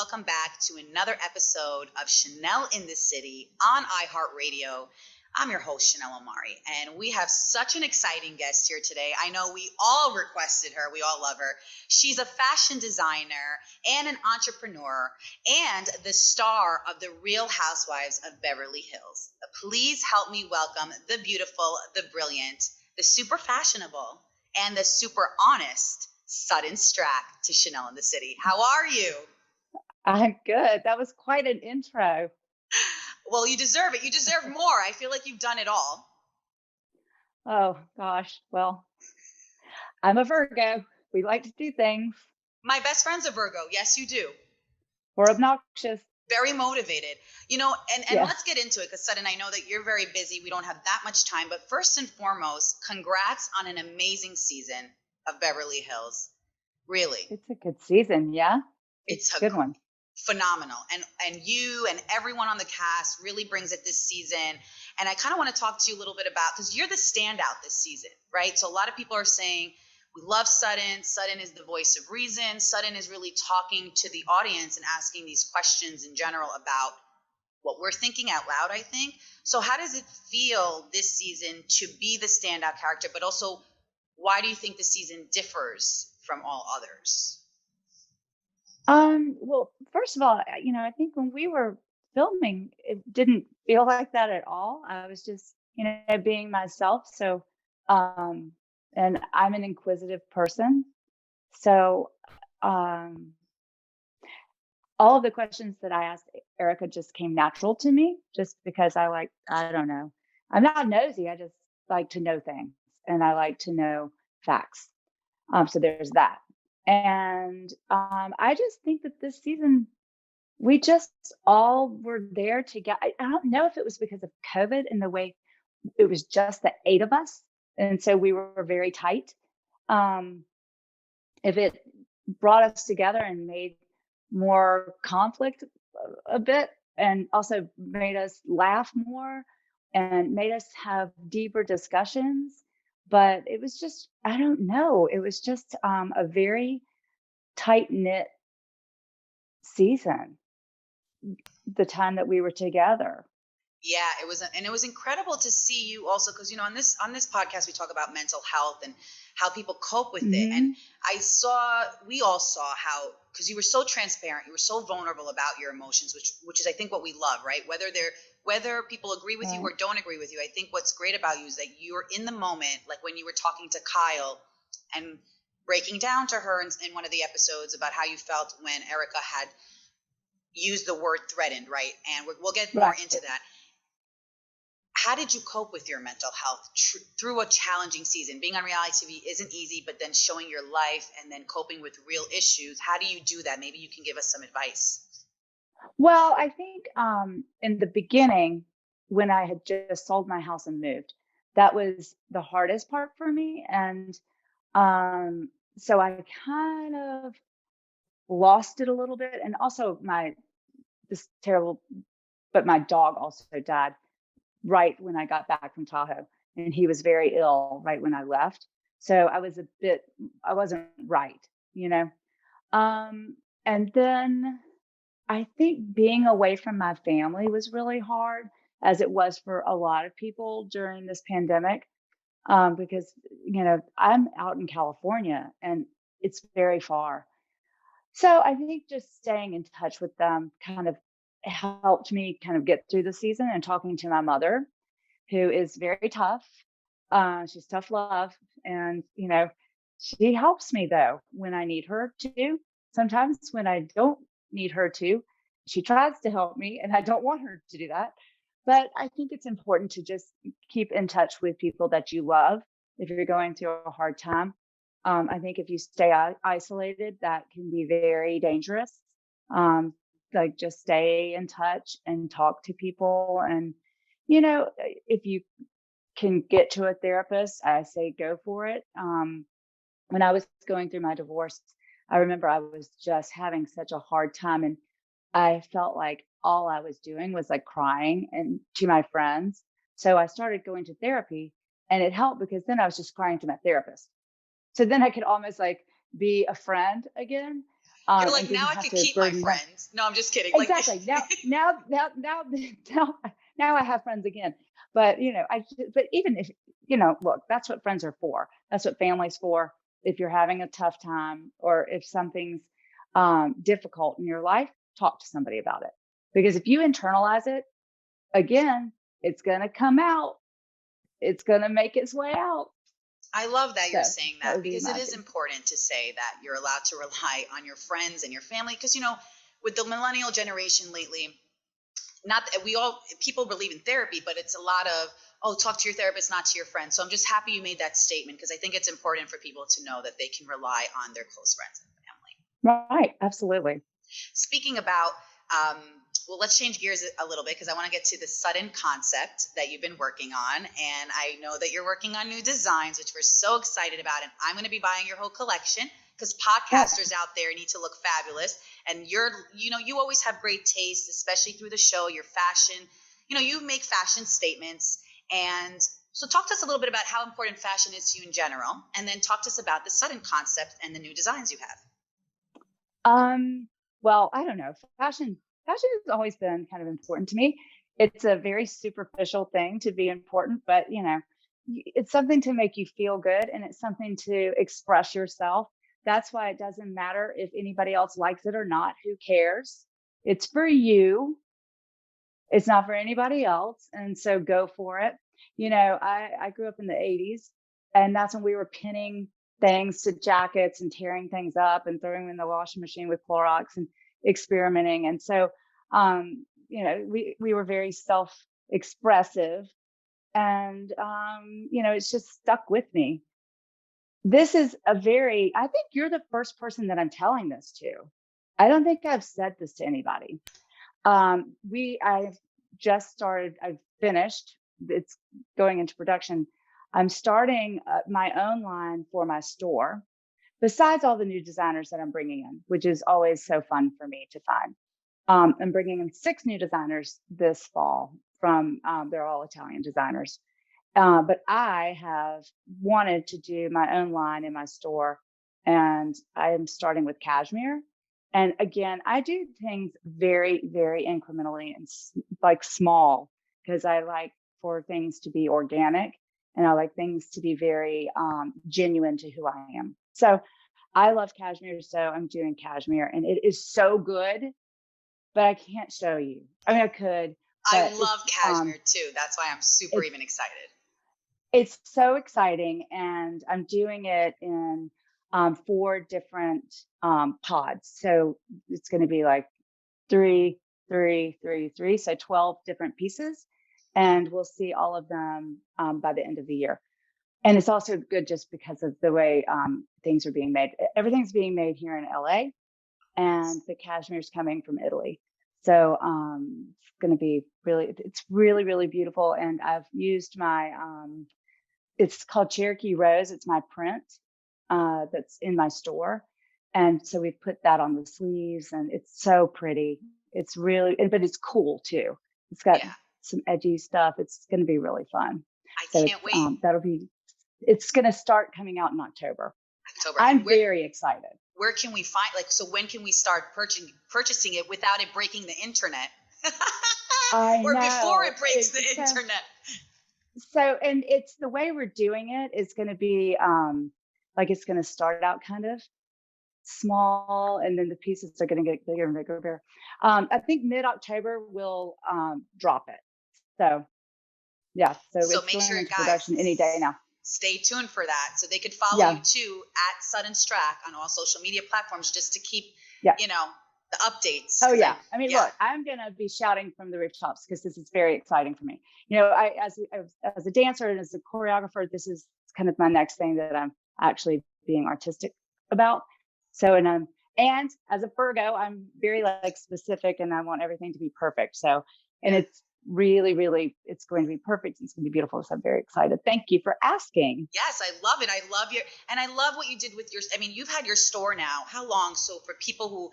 welcome back to another episode of Chanel in the City on iHeartRadio. I'm your host, Chanel Omari, and we have such an exciting guest here today. I know we all requested her. We all love her. She's a fashion designer and an entrepreneur and the star of The Real Housewives of Beverly Hills. Please help me welcome the beautiful, the brilliant, the super fashionable, and the super honest Sutton Stracke to Chanel in the City. How are you? I'm good. That was quite an intro. Well, you deserve it. You deserve more. I feel like you've done it all. Oh, gosh. Well, I'm a Virgo. We like to do things. My best friend's a Virgo. Yes, you do. We're obnoxious. Very motivated. And Yes. let's get into it because Sutton, I know that you're very busy. We don't have that much time. But first and foremost, congrats on an amazing season of Beverly Hills. Really. It's a good season. Yeah. It's a good one. Phenomenal. And you and everyone on the cast really brings it this season. And I kind of want to talk to you a little bit about, because you're the standout this season, right? So a lot of people are saying, we love Sutton. Sutton is the voice of reason. Sutton is really talking to the audience and asking these questions in general about what we're thinking out loud, I think. So how does it feel this season to be the standout character, but also why do you think the season differs from all others? Well, first of all, I think when we were filming, it didn't feel like that at all. I was just, being myself. So, and I'm an inquisitive person. So, um, all of the questions that I asked Erika just came natural to me just because I don't know. I'm not nosy. I just like to know things and I like to know facts. So there's that. And I just think that this season, we just all were there together. I don't know if it was because of COVID and the way it was just the 8 of us. And so we were very tight. Um, if it brought us together and made more conflict a bit and also made us laugh more and made us have deeper discussions. But it was just, I don't know, it was just a very tight knit season, the time that we were together. Yeah, it was incredible to see you also because on this podcast we talk about mental health and how people cope with it. And Hmm. we all saw how, because you were so transparent, you were so vulnerable about your emotions, which is I think what we love, right? Whether people agree with you Right. or don't agree with you, I think what's great about you is that you're in the moment, like when you were talking to Kyle and breaking down to her in one of the episodes about how you felt when Erika had used the word threatened, right? And we'll get more Right. into that. How did you cope with your mental health through a challenging season? Being on reality TV isn't easy, but then showing your life and then coping with real issues. How do you do that? Maybe you can give us some advice. Well, I think in the beginning, when I had just sold my house and moved, that was the hardest part for me. And so I kind of lost it a little bit. And also, this terrible, but my dog also died right when I got back from Tahoe. And he was very ill right when I left. So I wasn't right, you know? And then I think being away from my family was really hard, as it was for a lot of people during this pandemic, because, I'm out in California and it's very far. So I think just staying in touch with them kind of helped me kind of get through the season, and talking to my mother, who is very tough. She's tough love. And, she helps me though when I need her to. Sometimes when I don't need her to, she tries to help me and I don't want her to do that. But I think it's important to just keep in touch with people that you love if you're going through a hard time. I think if you stay isolated, that can be very dangerous. Like just stay in touch and talk to people. And, if you can get to a therapist, I say go for it. When I was going through my divorce, I remember I was just having such a hard time, and I felt like all I was doing was like crying and to my friends. So I started going to therapy, and it helped because then I was just crying to my therapist. So then I could almost like be a friend again. You're like, and now didn't I have could to keep my burden them. friends. No, I'm just kidding. Like, Exactly. Now, now I have friends again. But but even if look, that's what friends are for. That's what family's for. If you're having a tough time or if something's difficult in your life, talk to somebody about it. Because if you internalize it, again, it's going to come out. It's going to make its way out. I love that you're So saying that that would be because it my is thing. important to say that you're allowed to rely on your friends and your family. Because, with the millennial generation lately, not that we all people believe in therapy, but it's a lot of, oh, talk to your therapist, not to your friends. So I'm just happy you made that statement because I think it's important for people to know that they can rely on their close friends and family. Right. Absolutely. Speaking about, um, well, let's change gears a little bit because I want to get to the Sutton concept that you've been working on. And I know that you're working on new designs, which we're so excited about. And I'm going to be buying your whole collection because Yeah. podcasters out there need to look fabulous. And you always have great taste, especially through the show, your fashion. You make fashion statements. And so talk to us a little bit about how important fashion is to you in general. And then talk to us about the Sutton concept and the new designs you have. Um, well, I don't know. Fashion has always been kind of important to me. It's a very superficial thing to be important, but it's something to make you feel good and it's something to express yourself. That's why it doesn't matter if anybody else likes it or not. Who cares? It's for you. It's not for anybody else. And so go for it. I grew up in the 80s, and that's when we were pinning things to jackets and tearing things up and throwing them in the washing machine with Clorox and experimenting. And so, we were very self expressive. And, it's just stuck with me. This is I think you're the first person that I'm telling this to. I don't think I've said this to anybody. I've just started, I've finished, it's going into production. I'm starting my own line for my store, besides all the new designers that I'm bringing in, which is always so fun for me to find. I'm bringing in 6 new designers this fall they're all Italian designers. But I have wanted to do my own line in my store, and I am starting with cashmere. And again, I do things very, very incrementally and like small because I like for things to be organic and I like things to be very genuine to who I am. So I love cashmere. So I'm doing cashmere and it is so good, but I can't show you. I mean, I could, I but love cashmere too. That's why I'm super it's even excited. it's so exciting, and I'm doing it in 4 different pods. So it's going to be like 3, 3, 3, 3, so 12 different pieces, and we'll see all of them by the end of the year. And it's also good just because of the way things are being made. Everything's being made here in LA, and the cashmere is coming from Italy. So it's going to be it's really, really beautiful. And I've used it's called Cherokee Rose. It's my print that's in my store. And so we put that on the sleeves and it's so pretty. It's really, but it's cool too. It's got Yeah, some edgy stuff. It's going to be really fun. I So can't wait. it's going to start coming out in October. October. And I'm very excited. where can we find, like, so when can we start purchasing it without it breaking the internet? I Or before know. it breaks the internet? And it's the way we're doing it is going to be like it's going to start out kind of small and then the pieces are going to get bigger and bigger and bigger. I think mid-October we'll drop it. So yeah, so So it's make going sure, into guys, production any day now. stay tuned for that. So they could follow you Yeah, too at Sutton Stracke on all social media platforms just to keep, yeah. the updates. Oh 'Cause yeah. I mean, look, I'm going to be shouting from the rooftops because this is very exciting for me. I as a dancer and as a choreographer, this is kind of my next thing that I'm actually being artistic about. So and as a Virgo, I'm very like specific and I want everything to be perfect. So and Yeah. it's really, really, it's going to be perfect. It's going to be beautiful. So I'm very excited. Thank you for asking. Yes, I love it. And I love what you did with I mean, you've had your store now. How long? So for people who,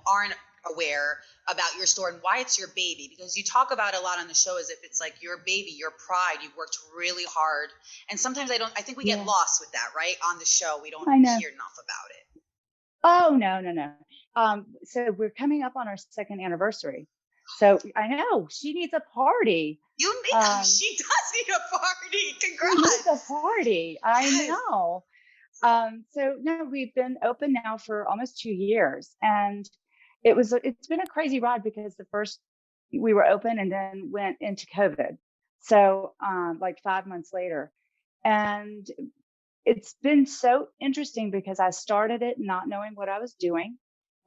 aren't aware about your store and why it's your baby, because you talk about it a lot on the show as if it's like your baby, your pride. You've worked really hard. And sometimes I think we get Yeah, lost with that, right? On the show, we don't I know. hear enough about it. Oh, no, no, no. So we're coming up on our second anniversary. So I know she needs a party. You need, Um, she does need a party. she needs a Congrats. party. I Yes. know. So no, we've been open now for almost 2 years, and it's been a crazy ride because the first we were open and then went into COVID. So like 5 months later, and it's been so interesting because I started it not knowing what I was doing.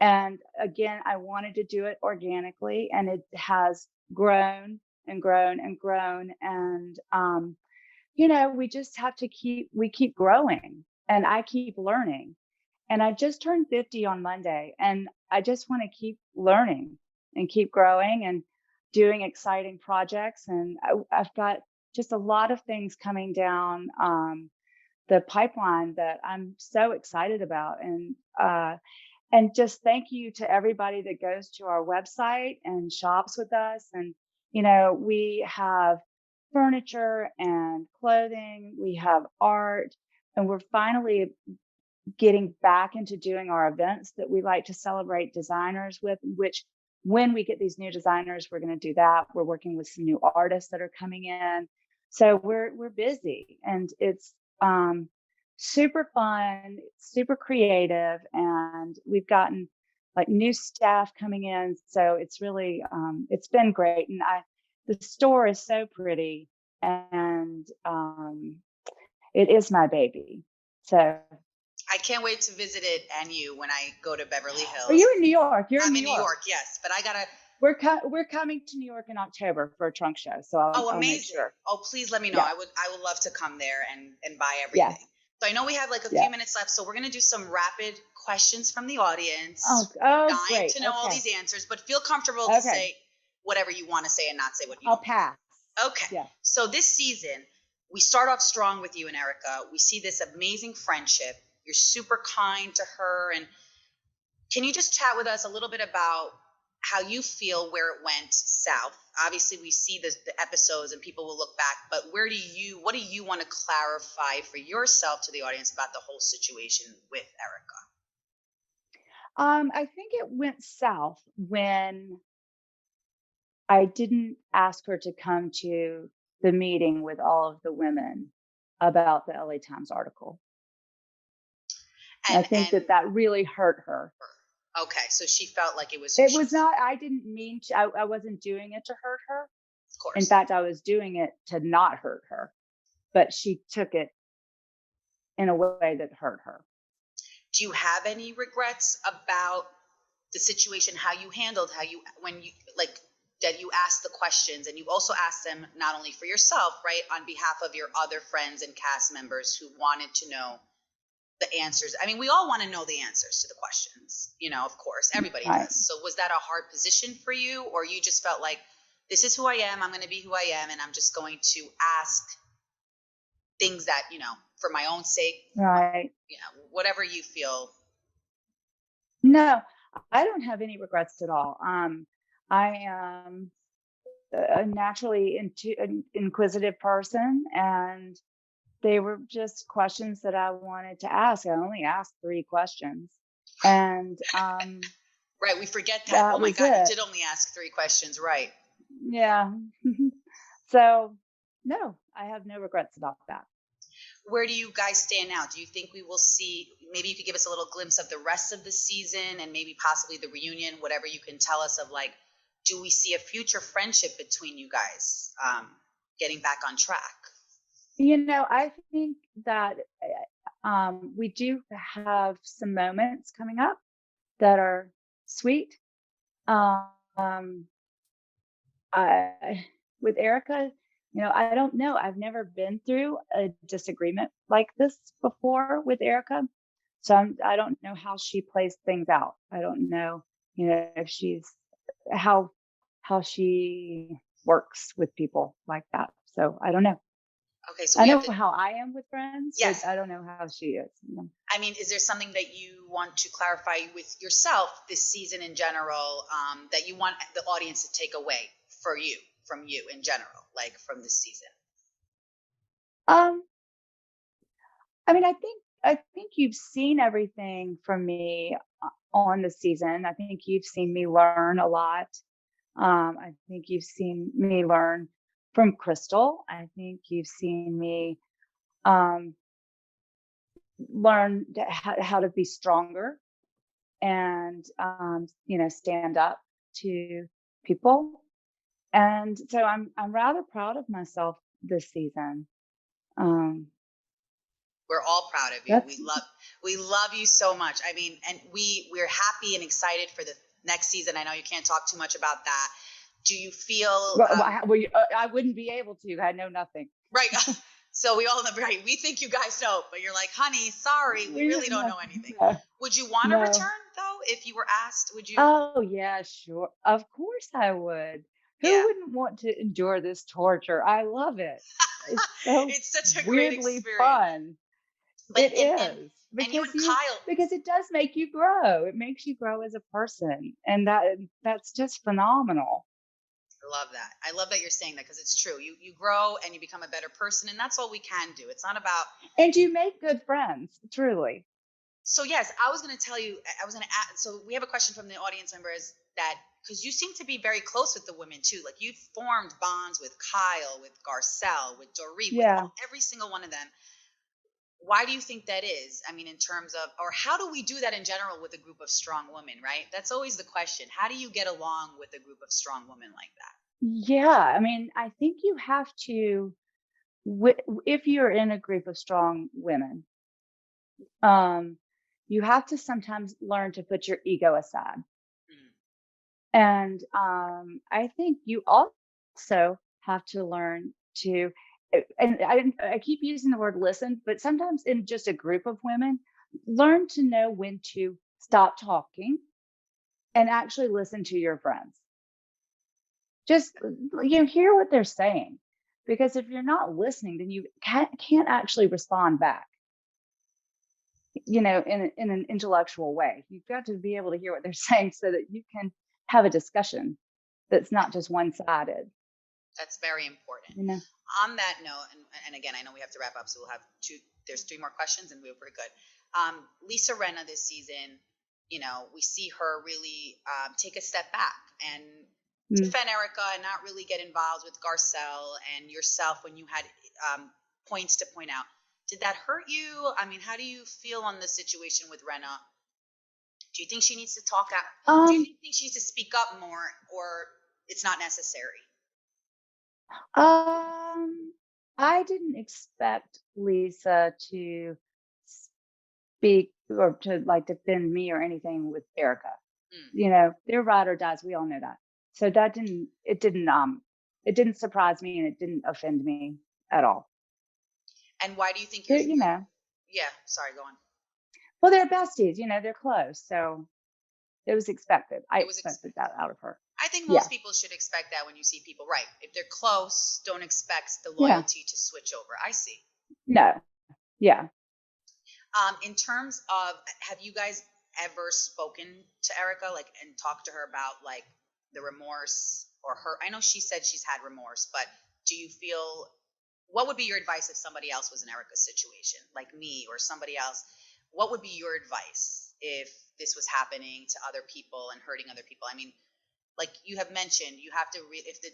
And again, I wanted to do it organically, and it has grown and grown and grown. And, we just have to we keep growing, and I keep learning. And I just turned 50 on Monday, and I just want to keep learning and keep growing and doing exciting projects. And I've got just a lot of things coming down. The pipeline that I'm so excited about. And just thank you to everybody that goes to our website and shops with us. And we have furniture and clothing, we have art, and we're finally getting back into doing our events that we like to celebrate designers with, which when we get these new designers, we're going to do that. We're working with some new artists that are coming in. So we're busy, and it's super fun, super creative, and we've gotten like new staff coming in. So it's really it's been great. And the store is so pretty, and it is my baby. So I can't wait to visit it and you when I go to Beverly are Hills. you in New York? You're I'm in in New New York. York, yes, but I gotta. We're coming to New York in October for a trunk show, so Oh, I'll make amazing! sure. Oh, please let me know. Yeah, I would love to come there and buy yeah, everything. So I know we have like a few yeah. minutes left, so we're gonna do some rapid questions from the Oh, audience. oh, Dying great. to know all Okay, these answers, but feel comfortable to okay. say whatever you want to say and not say what you I'll don't want. pass. Okay. Yeah. So this season, we start off strong with you and Erika. We see this amazing friendship. You're super kind to her. And can you just chat with us a little bit about how you feel where it went south? Obviously, we see the episodes and people will look back, but what do you want to clarify for yourself to the audience about the whole situation with Erika? I think it went south when I didn't ask her to come to the meeting with all of the women about the LA Times article. I think And that really hurt her. okay, so she felt like it was It she was was, not, I didn't mean to, I wasn't doing it to hurt her. of In course. fact, I was doing it to not hurt her, but she took it in a way that hurt her. Do you have any regrets about the situation, how you handled, how you, when you, like, that you asked the questions and you also asked them not only for yourself, right, on behalf of your other friends and cast members who wanted to know the answers? I mean, we all want to know the answers to the questions, of course, everybody Right. does. So was that a hard position for you, or you just felt like, this is who I am, I'm going to be who I am, and I'm just going to ask things that, for my own sake, Right. whatever you feel? No, I don't have any regrets at all. I am a naturally an inquisitive person, and they were just questions that I wanted to ask. I only asked 3 questions, and Right, we forget that. Oh that my was God, you it. did only ask 3 questions, right? Yeah. So, no, I have no regrets about that. Where do you guys stand now? Do you think we will see, maybe you could give us a little glimpse of the rest of the season and maybe possibly the reunion, whatever you can tell us of, like, do we see a future friendship between you guys getting back on track? I think that we do have some moments coming up that are sweet. Um, I, with Erika, I don't know. I've never been through a disagreement like this before with Erika. So I don't know how she plays things out. I don't know, if how she works with people like that. So I don't know. Okay, so I we have know to, how I am with friends, but yes. I don't know how she is. I mean, is there something that you want to clarify with yourself this season in general, that you want the audience to take away from you in general, like from this season? Um, I mean, I think I think you've seen everything from me on the season. I think you've seen me learn a lot. I think you've seen me learn from Crystal. I think you've seen me um, learn how to be stronger and stand up to people. And so I'm rather proud of myself this season. Um, We're all proud of you. that's We love you so much. I mean, and we're happy and excited for the next season. I know you can't talk too much about that. Do you feel I wouldn't be able to. I know nothing. right? So we all know, right? We think you guys know, but you're like, honey, sorry, we really don't know anything. No, Would you want to no. return though, if you were asked? Would you? Oh yeah, sure. Of course I would. Who Yeah, wouldn't want to endure this torture? I love it. It's so it's such a great weirdly experience. fun. But It and is and you because and Kyle, it does make you grow. It makes you grow as a person, and that's just phenomenal. I love that. I love that you're saying that because it's true. You grow and you become a better person, and that's all we can do. It's not about. And you make good friends, truly. So yes, I was going to tell you. I was going to add. So we have a question from the audience members that because you seem to be very close with the women too. Like you formed bonds with Kyle, with Garcelle, with Dorit, with Yeah. every single one of them. Why do you think that is? I mean, in terms of, or how do we do that in general with a group of strong women, right? That's always the question. How do you get along with a group of strong women like that? Yeah, I mean, I think you have to if you're in a group of strong women, um, you have to sometimes learn to put your ego aside. Mm, And I think you also have to learn to, and I keep using the word listen, but sometimes in just a group of women, learn to know when to stop talking and actually listen to your friends. Just hear what they're saying, because if you're not listening, then you can't actually respond back. In an intellectual way. You've got to be able to hear what they're saying so that you can have a discussion that's not just one-sided. that's very important. You know? On that note, and again, I know we have to wrap up, so we'll have two. There's three more questions, and we're good. Lisa Renna this season, we see her really take a step back and Mm. defend Erika and not really get involved with Garcelle and yourself when you had points to point out. Did that hurt you? I mean, how do you feel on the situation with Renna? Do you think she needs to talk out? Do you Um, think she needs to speak up more, or it's not necessary? um, I didn't expect Lisa to speak or to like defend me or anything with Erica. Mm. They're ride or dies. We all know that. So it didn't surprise me and it didn't offend me at all. And why do you think They're, yeah, sorry, go on. well, they're besties, they're close. So it was expected. I It was expected that out of her. I think Yeah. most people should expect that when you see people, right? If they're close, don't expect the Yeah. loyalty to switch over. I see. No. Yeah. In terms of, have you guys ever spoken to Erika, like, and talked to her about like the remorse or her? I know she said she's had remorse, but do you feel? What would be your advice if somebody else was in Erika's situation, like me or somebody else? What would be your advice if this was happening to other people and hurting other people? I mean, like you have mentioned, you have to read. If the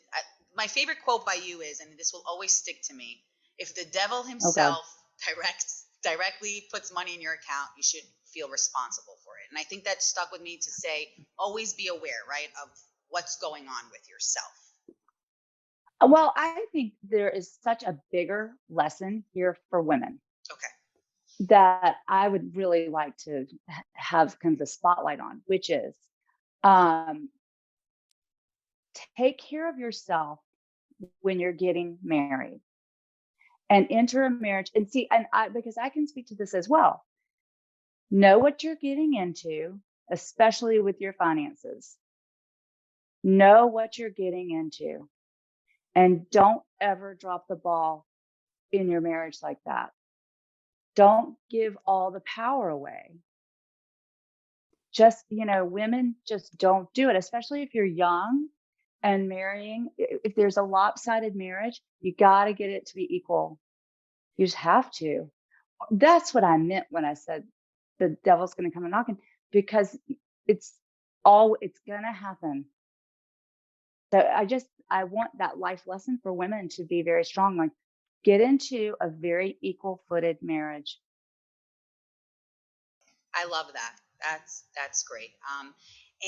my favorite quote by you is, and this will always stick to me: if the devil Okay. himself directly puts money in your account, you should feel responsible for it. And I think that stuck with me to say, always be aware, right, of what's going on with yourself. Well, I think there is such a bigger lesson here for women Okay. that I would really like to have kind of the spotlight on, which is um, take care of yourself when you're getting married and enter a marriage and see, because I can speak to this as well. Know what you're getting into, especially with your finances. Know what you're getting into and don't ever drop the ball in your marriage like that. Don't give all the power away. Just, women just don't do it, especially if you're young and marrying. If there's a lopsided marriage, you got to get it to be equal. You just have to. That's what I meant when I said the devil's going to come a knocking, because it's it's going to happen. So I want that life lesson for women to be very strong. Like, get into a very equal footed marriage. I love that. That's great.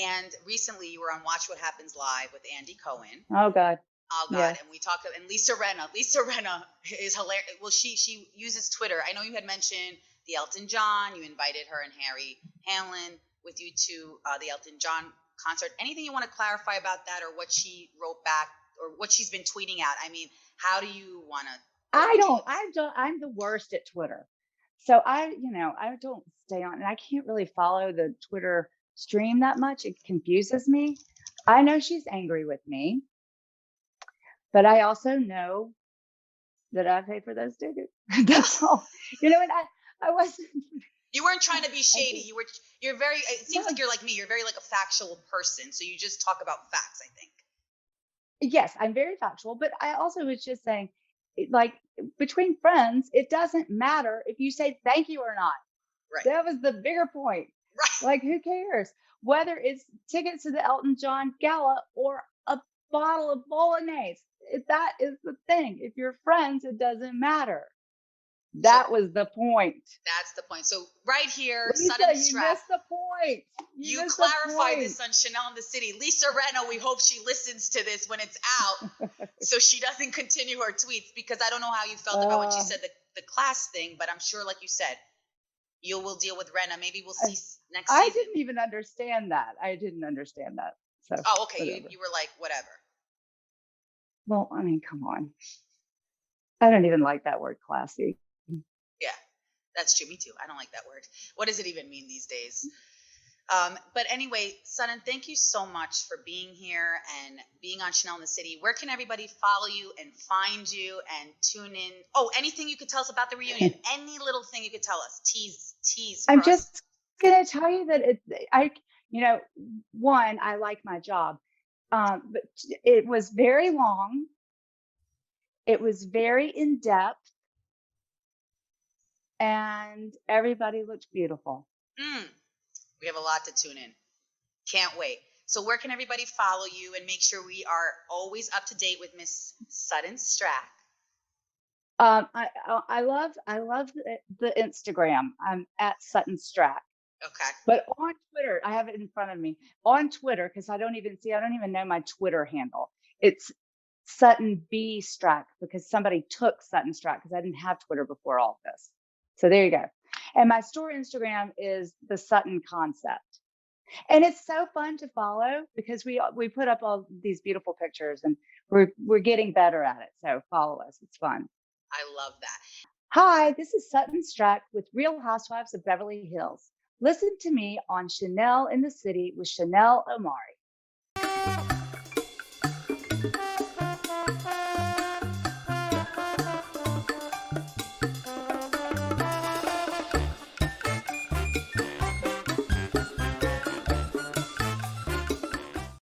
And recently you were on Watch What Happens Live with Andy Cohen. Oh God. Oh God, Yeah. and we talked, and Lisa Renna. Lisa Renna is hilarious. Well, she uses Twitter. I know you had mentioned the Elton John. You invited her and Harry Hamlin with you to the Elton John concert. Anything you want to clarify about that, or what she wrote back, or what she's been tweeting out? I mean, how do you want to? I'm the worst at Twitter. So I don't stay on, and I can't really follow the Twitter stream that much. It confuses me. I know she's angry with me, but I also know that I pay for those tickets. That's all. And I wasn't. You weren't trying to be I shady. just, You're very. It seems no. like you're like me. You're very like a factual person. So you just talk about facts. I think. Yes, I'm very factual, but I also was just saying, like, between friends, it doesn't matter if you say thank you or not. Right. That was the bigger point. Right. Like, who cares? Whether it's tickets to the Elton John gala or a bottle of bolognese, that is the thing. If you're friends, it doesn't matter. So That was the point. that's the point. So right here, Lisa, Sutton you Stracke. missed the point. You Missed the clarified point. this on Chanel in the City. Lisa Reno, we hope she listens to this when it's out so she doesn't continue her tweets, because I don't know how you felt about when she said the class thing, but I'm sure, like you said, you will deal with Rena. Maybe we'll see next I season. didn't even understand that. I didn't understand that. So, oh, okay. whatever. You were like, whatever. Well, I mean, come on. I don't even like that word, classy. Yeah, that's true. Me too. I don't like that word. What does it even mean these days? But anyway, Sutton, thank you so much for being here and being on Chanel in the City. Where can everybody follow you and find you and tune in? Oh, anything you could tell us about the reunion? Any little thing you could tell us? Tease for I'm us. just going to tell you that one, I like my job, but it was very long. It was very in depth, and everybody looked beautiful. We have a lot to tune in. Can't wait. So where can everybody follow you and make sure we are always up to date with Miss Sutton Stracke? I love the Instagram. I'm at Sutton Stracke. Okay. But on Twitter, I have it in front of me. On Twitter, because I don't even know my Twitter handle. It's Sutton B Stracke, because somebody took Sutton Stracke, because I didn't have Twitter before all of this. So there you go. And my store Instagram is the Sutton Concept. And it's so fun to follow, because we put up all these beautiful pictures, and we're getting better at it. So follow us. It's fun. I love that. Hi, this is Sutton Stracke with Real Housewives of Beverly Hills. Listen to me on Chanel in the City with Chanel Omari.